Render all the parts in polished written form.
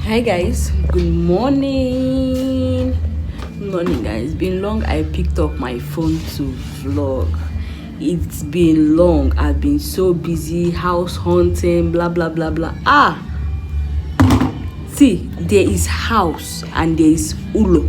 Hi guys, good morning. Good morning guys. It's been long I picked up my phone to vlog. It's been long. I've been so busy house hunting, blah blah blah blah. See, there is house and there is ulo.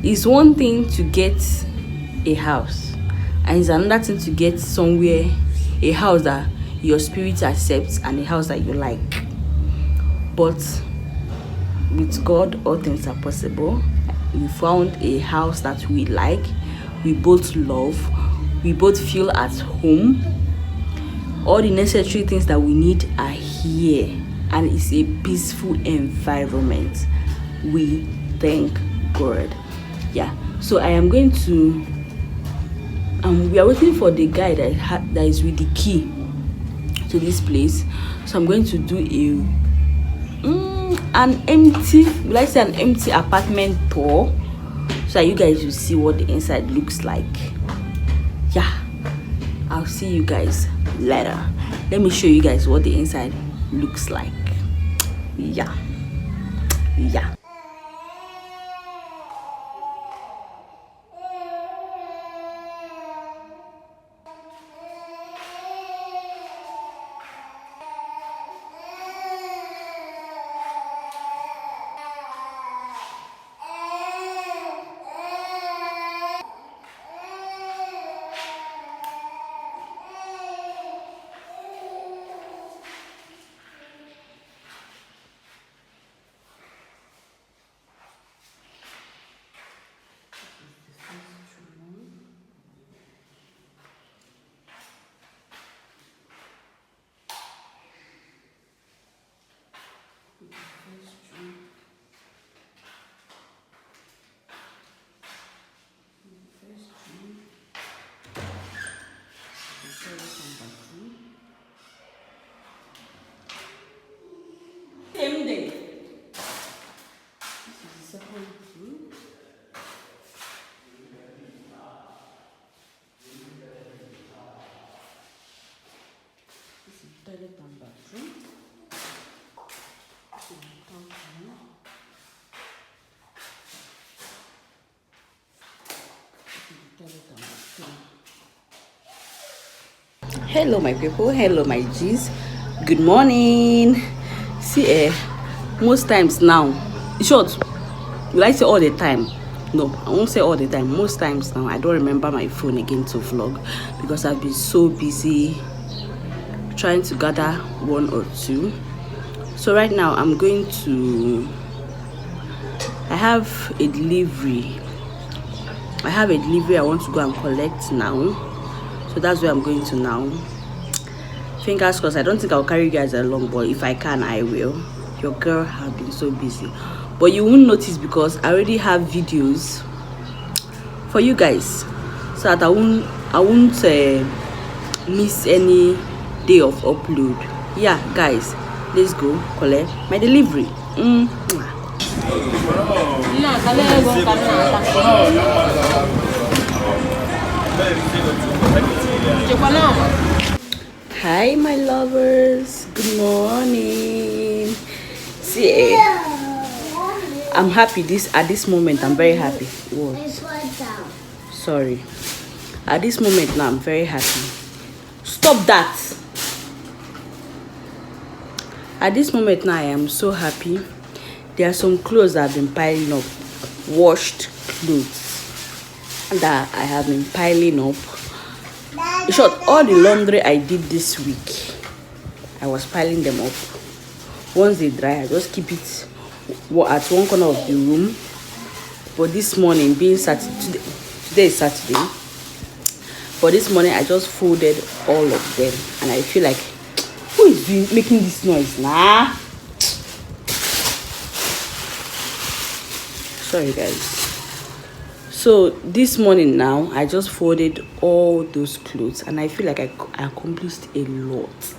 It's one thing to get a house and it's another thing to get somewhere, a house that your spirit accepts and a house that you like. But with God, all things are possible. We found a house that we like, we both love, we both feel at home. All the necessary things that we need are here, and it's a peaceful environment. We thank God. Yeah. So I am going to. We are waiting for the guy that is with the key to this place. So I'm going to do an empty apartment tour so that you guys will see what the inside looks like. Yeah, I'll see you guys later. Let me show you guys what the inside looks like. Yeah. Same day. This is the second room. This is toilet and bathroom. This is the third room. This is the toilet and bathroom. Hello my people, hello my G's. Good morning. See, most times now, in short, will I say all the time? No, I won't say all the time. Most times now, I don't remember my phone again to vlog because I've been so busy trying to gather one or two. So right now, I have a delivery. I want to go and collect now. So that's where I'm going to now. Fingers crossed. I don't think I'll carry you guys along, but if I can, I will. Your girl has been so busy, but you won't notice because I already have videos for you guys, so that I won't miss any day of upload. Yeah, guys, let's go collect my delivery. Hi my lovers, good morning. See, I'm happy at this moment. I'm very happy. Whoa. Sorry. At this moment now, I'm very happy. Stop that. At this moment now, I am so happy. There are some clothes that have been piling up, washed clothes that I have been piling up. In short, all the laundry I did this week, I was piling them up. Once they dry, I just keep it at one corner of the room. But this morning, being Saturday, today is Saturday. But this morning, I just folded all of them, and I feel like, who is making this noise? Nah. Sorry, guys. So this morning now, I just folded all those clothes, and I feel like I accomplished a lot.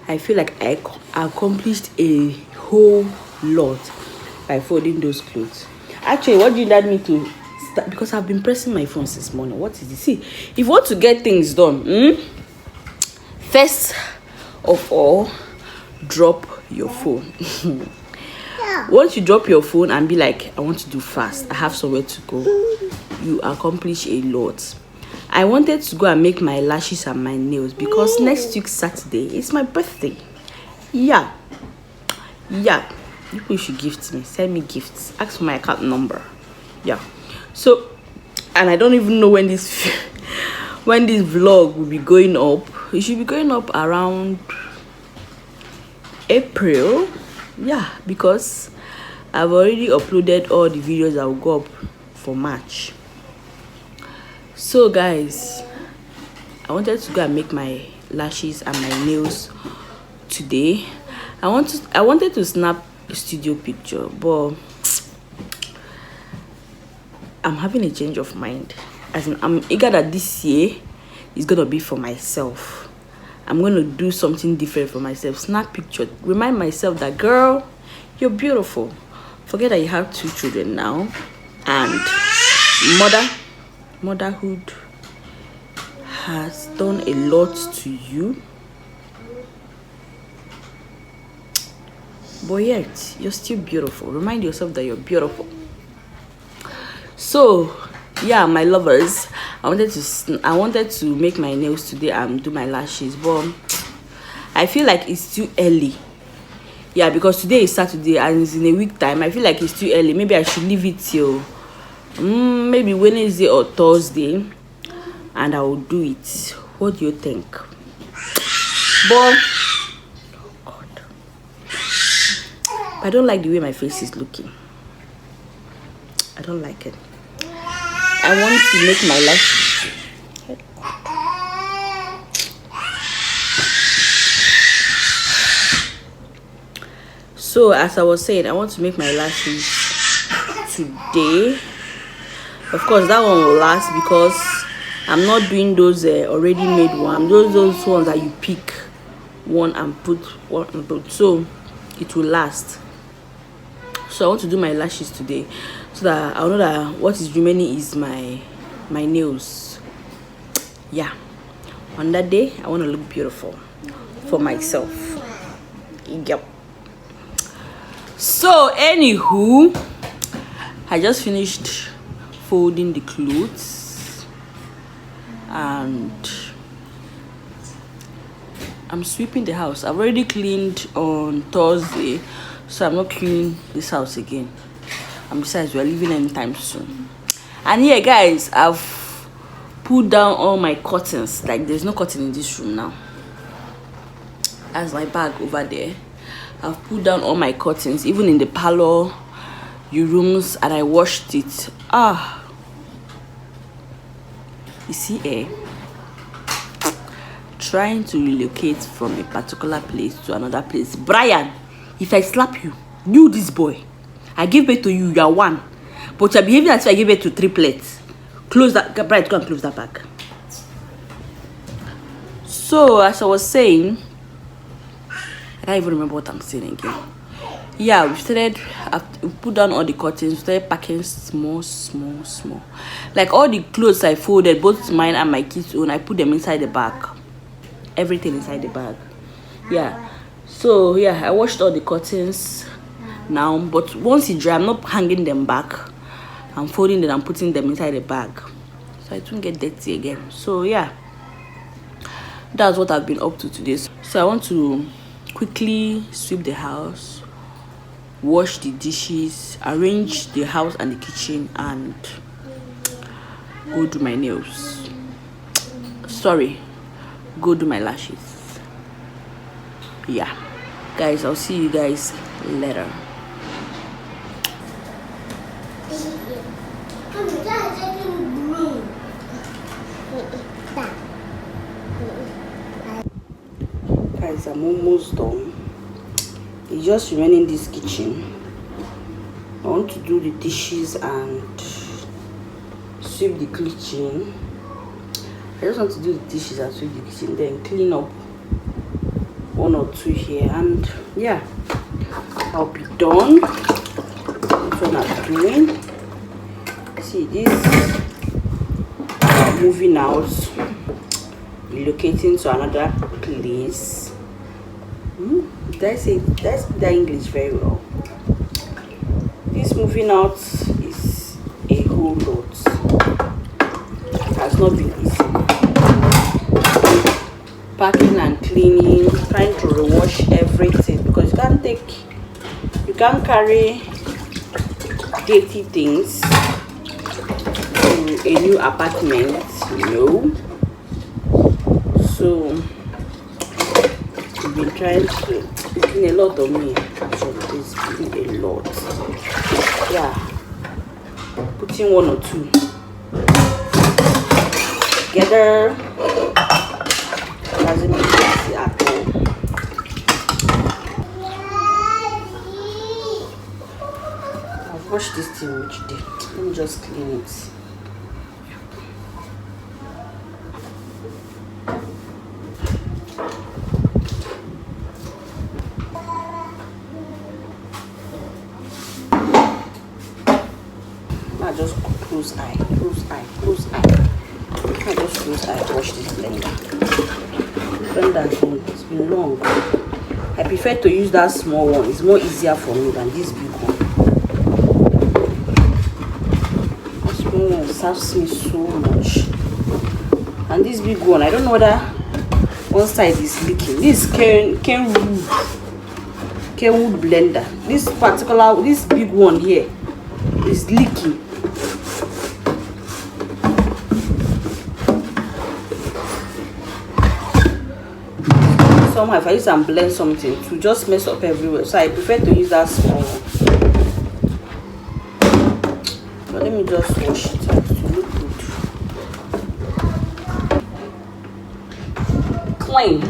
I feel like I accomplished a whole lot by folding those clothes. Actually, what did that mean to start? Because I've been pressing my phone since morning. What is it? See, if you want to get things done, first of all, drop your phone. Once you drop your phone and be like, I want to do fast, I have somewhere to go, you accomplish a lot. I wanted to go and make my lashes and my nails because next week Saturday is my birthday. Yeah, people should gift me, send me gifts, ask for my account number. Yeah, so, and I don't even know when this vlog will be going up. It should be going up around April. Yeah, because I've already uploaded all the videos that will go up for March. So guys, I wanted to go and make my lashes and my nails today. I wanted to snap a studio picture, but I'm having a change of mind. As in, I'm eager that this year is gonna be for myself. I'm gonna do something different for myself. Snap picture, remind myself that, girl, you're beautiful. Forget that you have 2 children now, and motherhood has done a lot to you, but yet you're still beautiful. Remind yourself that you're beautiful. So yeah, my lovers, I wanted to make my nails today and do my lashes, but I feel like it's too early. Yeah, because today is Saturday and it's in a week time. I feel like it's too early. Maybe I should leave it till maybe Wednesday or Thursday, and I will do it. What do you think? But oh God, I don't like the way my face is looking. I don't like it. I want to make my lashes. So as I was saying, I want to make my lashes today. Of course, that one will last because I'm not doing those already made ones. Those ones that you pick one and put one and put. So it will last. So I want to do my lashes today, so that I know that what is remaining is my nails. Yeah, on that day I want to look beautiful for myself. Yep. So anywho, I just finished folding the clothes and I'm sweeping the house. I've already cleaned on Thursday, so I'm not cleaning this house again. And besides, we're leaving anytime soon. And yeah, guys, I've pulled down all my curtains. Like, there's no curtain in this room now. That's my bag over there. I've pulled down all my curtains, even in the parlor, your rooms, and I washed it. You see, trying to relocate from a particular place to another place. Brian, if I slap you, you this boy, I give birth to you, you are 1, but you're behaving as if I gave birth to triplets. Close that, Brian, go and close that bag. So as I was saying, I can't even remember what I'm saying again. Yeah, we put down all the curtains, we started packing small. Like all the clothes I folded, both mine and my kids' own, I put them inside the bag. Everything inside the bag. Yeah. So yeah, I washed all the curtains now, but once it dry, I'm not hanging them back. I'm folding them and putting them inside the bag, so it won't get dirty again. So yeah, that's what I've been up to today. So I want to quickly sweep the house, wash the dishes, arrange the house and the kitchen, and go do my nails. Go do my lashes. Yeah, guys, I'll see you guys later. Guys, I'm almost done. It's just remaining this kitchen. I want to do the dishes and sweep the kitchen. I just want to do the dishes and sweep the kitchen, then clean up 1 or 2 here, and yeah, I'll be done. That's what I'm doing. See this, moving out, relocating to another place. did I speak that English very well? This moving out is a whole lot. It has not been easy. Packing and cleaning, trying to rewash everything, because you can't carry dirty things to a new apartment, so we've been trying to. It's been a lot of me, actually. It's been a lot. Yeah, putting one or two together doesn't make sense at all. I've washed this thing which day. Let me just clean it. Now just close eye. Now just close eye. Wash this blender. It's been long. I prefer to use that small one. It's more easier for me than this big one. That small one serves me so much. And this big one, I don't know whether one side is leaking. This Kenwood blender. This big one here is leaking. Somehow if I use and blend something to just mess up everywhere, so I prefer to use that small one. But let me just wash it out to look good. Clean.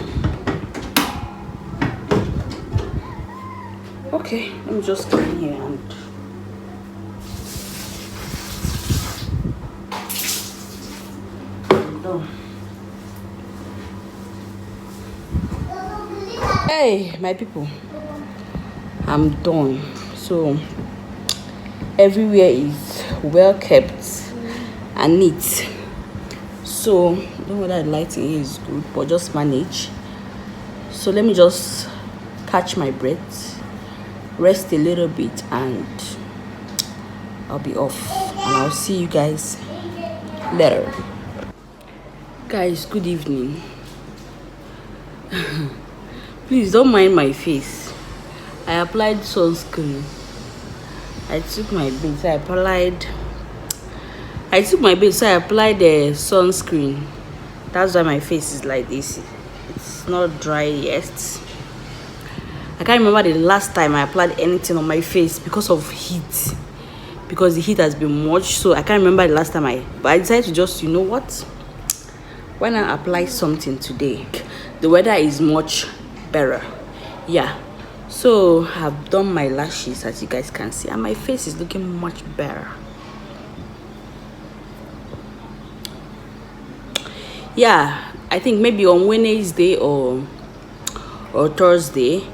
Okay, let me just clean here and I'm done. Hey my people, I'm done. So everywhere is well kept and neat. So I don't know whether the lighting here is good, but just manage. So let me just catch my breath, rest a little bit, and I'll be off, and I'll see you guys later. Guys, good evening. Please don't mind my face. I applied sunscreen. I took my bath, so I applied the sunscreen. That's why my face is like this. It's not dry yet. I can't remember the last time I applied anything on my face because of heat. Because the heat has been much, so I can't remember the last time but I decided to just, you know what? When I apply something today, the weather is much better. Yeah, so I've done my lashes, as you guys can see, and my face is looking much better. Yeah, I think maybe on Wednesday or Thursday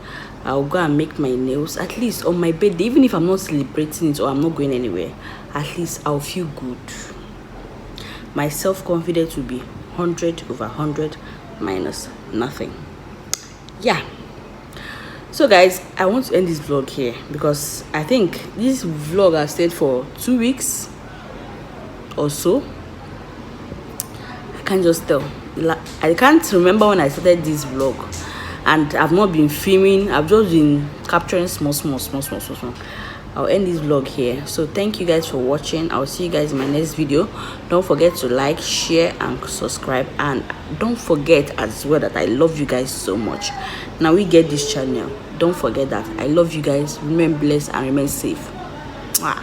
I'll go and make my nails, at least on my birthday. Even if I'm not celebrating it or I'm not going anywhere, at least I'll feel good. My self-confidence will be 100/100 minus nothing. Yeah, so guys, I want to end this vlog here because I think this vlog has stayed for 2 weeks or so. I can't just tell. I can't remember when I started this vlog, and I've not been filming. I've just been capturing small. I'll end this vlog here. So thank you guys for watching. I'll see you guys in my next video. Don't forget to like, share, and subscribe, and don't forget as well that I love you guys so much. Now we get this channel. Don't forget that I love you guys. Remain blessed and remain safe. Mwah.